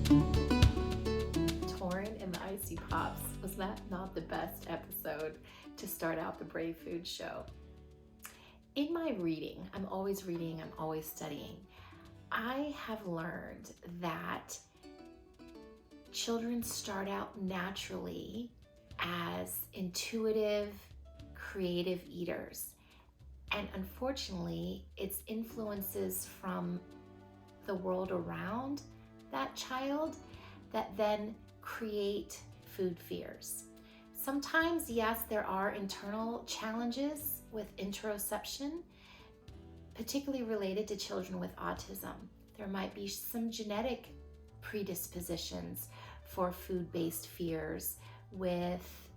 Torin and the Icy Pops. Was that not the best episode to start out the Brave Food Show? In my reading, I'm always studying. I have learned that children start out naturally as intuitive, creative eaters. And unfortunately, it's influences from the world around that child that then create food fears. Sometimes, yes, there are internal challenges with interoception, particularly related to children with autism. There might be some genetic predispositions for food-based fears with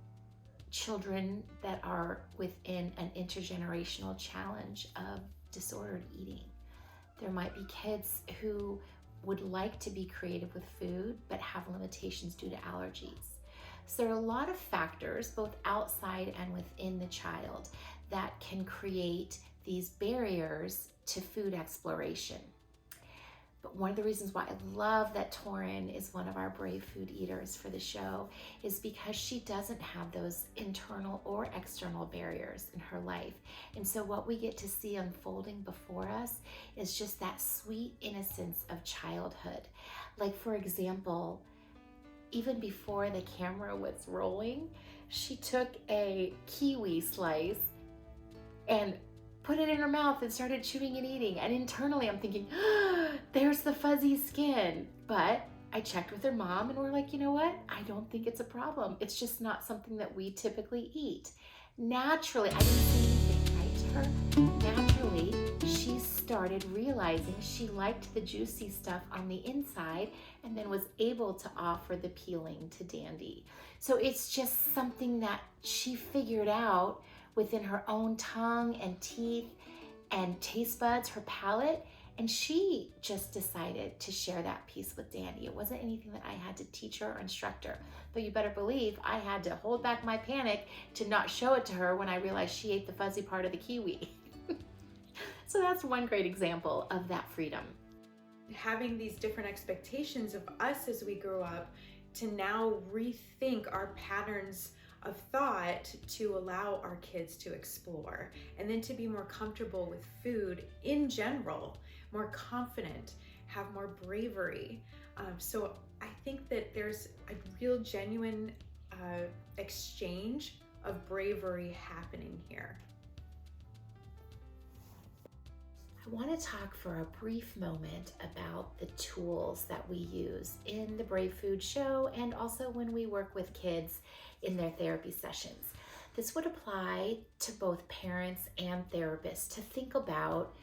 children that are within an intergenerational challenge of disordered eating. There might be kids who would like to be creative with food but have limitations due to allergies. So there are a lot of factors, both outside and within the child, that can create these barriers to food exploration. But one of the reasons why I love that Torin is one of our brave food eaters for the show is because she doesn't have those internal or external barriers in her life. And so what we get to see unfolding before us is just that sweet innocence of childhood. Like, for example, even before the camera was rolling, she took a kiwi slice and put it in her mouth and started chewing and eating. And internally I'm thinking, there's the fuzzy skin. But I checked with her mom and we're like, you know what? I don't think it's a problem. It's just not something that we typically eat. Naturally, I didn't say anything right to her. Naturally, she started realizing she liked the juicy stuff on the inside and then was able to offer the peeling to Dandy. So it's just something that she figured out within her own tongue and teeth and taste buds, her palate, and she just decided to share that piece with Dandy. It wasn't anything that I had to teach her or instruct her, but you better believe I had to hold back my panic to not show it to her when I realized she ate the fuzzy part of the kiwi. So that's one great example of that freedom. Having these different expectations of us as we grow up, to now rethink our patterns of thought to allow our kids to explore, and then to be more comfortable with food in general, more confident, have more bravery. So I think that there's a real genuine exchange of bravery happening here. I want to talk for a brief moment about the tools that we use in the Brave Food Show and also when we work with kids in their therapy sessions. This would apply to both parents and therapists to think about,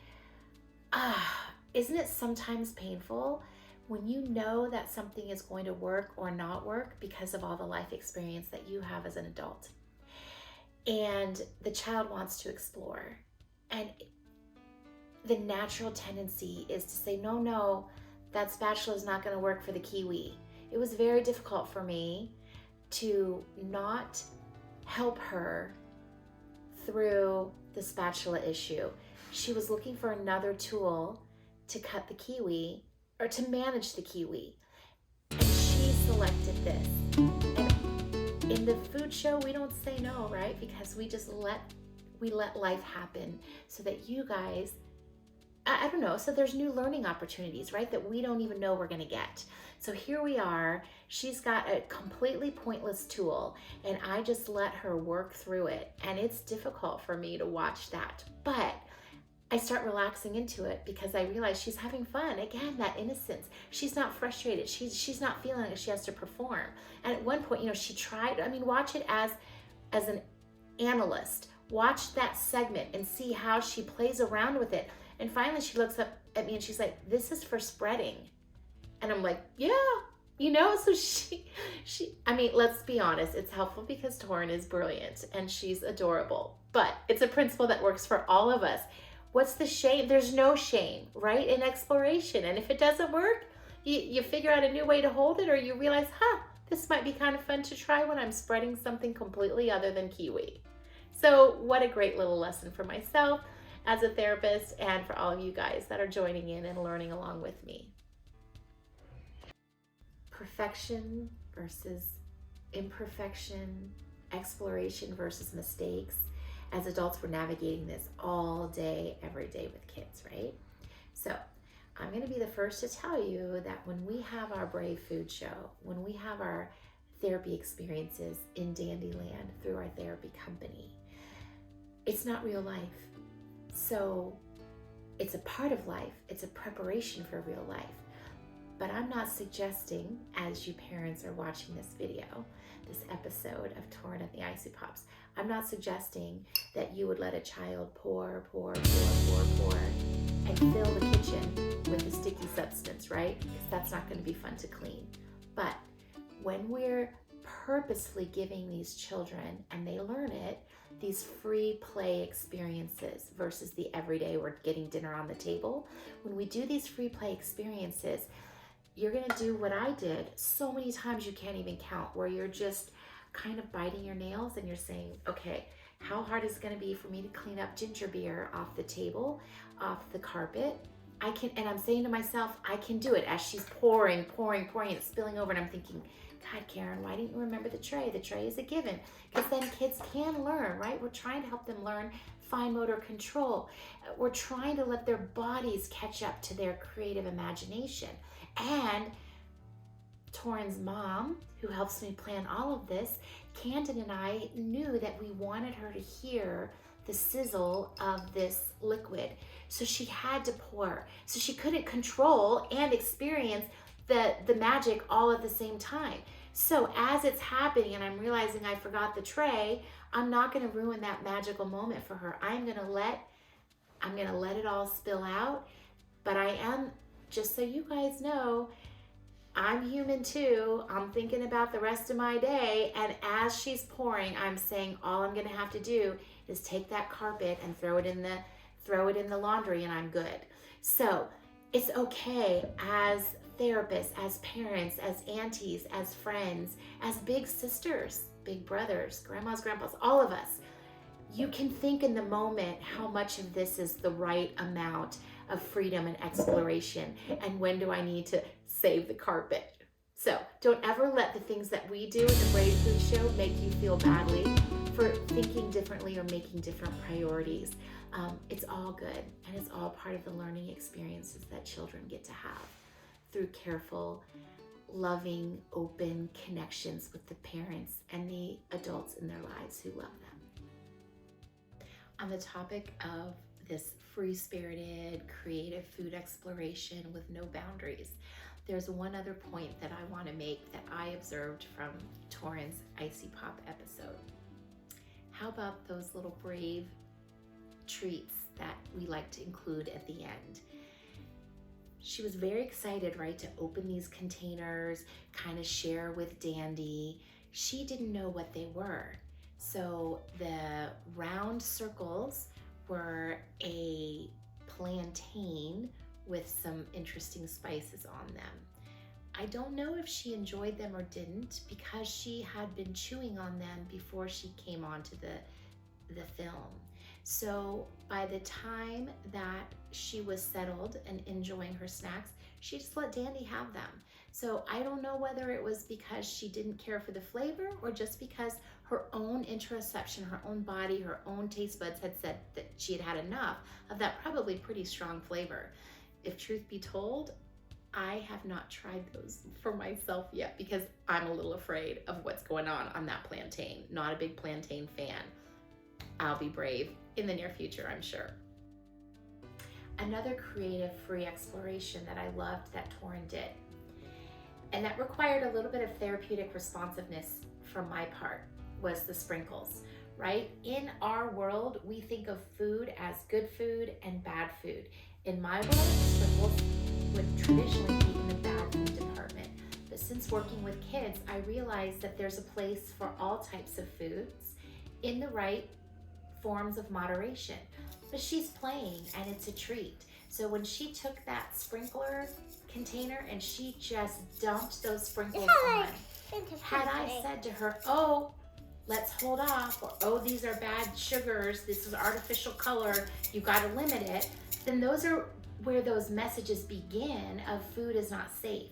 isn't it sometimes painful when you know that something is going to work or not work because of all the life experience that you have as an adult? And the child wants to explore. And the natural tendency is to say, no, that spatula is not going to work for the kiwi. It was very difficult for me to not help her through the spatula issue. She was looking for another tool to cut the kiwi or to manage the kiwi. And she selected this. And in the food show, we don't say no, right? Because we just let life happen so that you guys, I don't know, so there's new learning opportunities, right, that we don't even know we're gonna get. So here we are, she's got a completely pointless tool and I just let her work through it. And it's difficult for me to watch that, but I start relaxing into it because I realize she's having fun. Again, that innocence. She's not frustrated. She's not feeling like she has to perform. And at one point, she tried, watch it as an analyst. Watch that segment and see how she plays around with it. And finally she looks up at me and she's like, this is for spreading. And I'm like, yeah, so she, let's be honest, it's helpful because Torin is brilliant and she's adorable, but it's a principle that works for all of us. What's the shame? There's no shame, right, in exploration. And if it doesn't work, you figure out a new way to hold it, or you realize, this might be kind of fun to try when I'm spreading something completely other than kiwi. So what a great little lesson for myself as a therapist and for all of you guys that are joining in and learning along with me. perfection versus imperfection, exploration versus mistakes. As adults, we're navigating this all day, every day with kids, right? So I'm going to be the first to tell you that when we have our Brave Food Show, when we have our therapy experiences in Dandyland through our therapy company, it's not real life. So it's a part of life. It's a preparation for real life. But I'm not suggesting, as you parents are watching this video, this episode of Torin and the Icy Pops, I'm not suggesting that you would let a child pour, and fill the kitchen with a sticky substance, right? Because that's not going to be fun to clean. But when we're purposely giving these children, and they learn it, these free play experiences versus the everyday we're getting dinner on the table, when we do these free play experiences, you're going to do what I did so many times you can't even count, where you're just kind of biting your nails and you're saying, okay, how hard is it going to be for me to clean up ginger beer off the table, off the carpet? I can, and I'm saying to myself, I can do it, as she's pouring, and spilling over, and I'm thinking, God, Karen, why didn't you remember the tray? The tray is a given, because then kids can learn, right? We're trying to help them learn fine motor control. We're trying to let their bodies catch up to their creative imagination. And Torin's mom, who helps me plan all of this, Camden and I knew that we wanted her to hear the sizzle of this liquid. So she had to pour. So she couldn't control and experience the magic all at the same time. So as it's happening and I'm realizing I forgot the tray, I'm not going to ruin that magical moment for her. I'm going to let it all spill out. But I am, just so you guys know, I'm human too. I'm thinking about the rest of my day, and as she's pouring, I'm saying all I'm going to have to do is take that carpet and throw it in the laundry, and I'm good. So it's okay as therapists, as parents, as aunties, as friends, as big sisters, big brothers, grandmas, grandpas, all of us. You can think in the moment how much of this is the right amount of freedom and exploration, and when do I need to save the carpet. So don't ever let the things that we do in the Brave Food Show make you feel badly for thinking differently or making different priorities. It's all good, and it's all part of the learning experiences that children get to have through careful, loving, open connections with the parents and the adults in their lives who love them. On the topic of this free-spirited, creative food exploration with no boundaries, there's one other point that I want to make that I observed from Torin's Icy Pop episode. How about those little brave treats that we like to include at the end? She was very excited, right, to open these containers, kind of share with Dandy. She didn't know what they were. So the round circles were a plantain with some interesting spices on them. I don't know if she enjoyed them or didn't, because she had been chewing on them before she came onto the film. So by the time that she was settled and enjoying her snacks, she just let Dandy have them. So I don't know whether it was because she didn't care for the flavor, or just because her own interoception, her own body, her own taste buds had said that she had had enough of that probably pretty strong flavor. If truth be told, I have not tried those for myself yet, because I'm a little afraid of what's going on that plantain. Not a big plantain fan. I'll be brave in the near future, I'm sure. Another creative free exploration that I loved that Torin did, and that required a little bit of therapeutic responsiveness from my part, was the sprinkles, right? In our world, we think of food as good food and bad food. In my world, sprinkles would traditionally be in the bad food department. But since working with kids, I realized that there's a place for all types of foods in the right forms of moderation. But she's playing, and it's a treat. So when she took that sprinkler container and she just dumped those sprinkles on, had I said to her, oh, let's hold off, or oh, these are bad sugars, this is artificial color, you gotta limit it, then those are where those messages begin of food is not safe.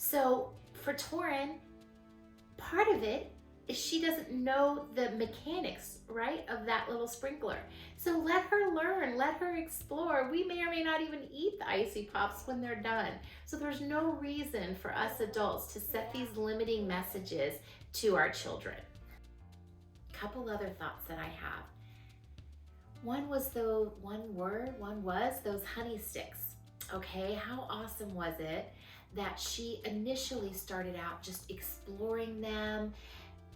So for Torin, part of it is she doesn't know the mechanics, right, of that little sprinkler. So let her learn, let her explore. We may or may not even eat the icy pops when they're done. So there's no reason for us adults to set these limiting messages to our children. A couple other thoughts that I have. One was those honey sticks. Okay, how awesome was it that she initially started out just exploring them,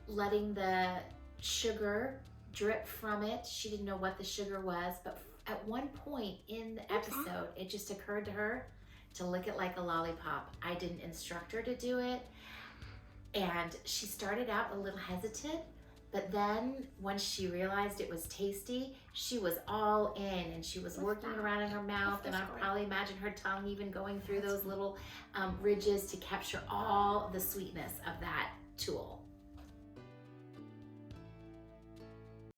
letting the sugar drip from it. She didn't know what the sugar was, but at one point in the episode, it just occurred to her to lick it like a lollipop. I didn't instruct her to do it, and she started out a little hesitant, but then once she realized it was tasty, she was all in, and she was working it around in her mouth, and I probably imagine her tongue even going through those little ridges to capture all the sweetness of that tool.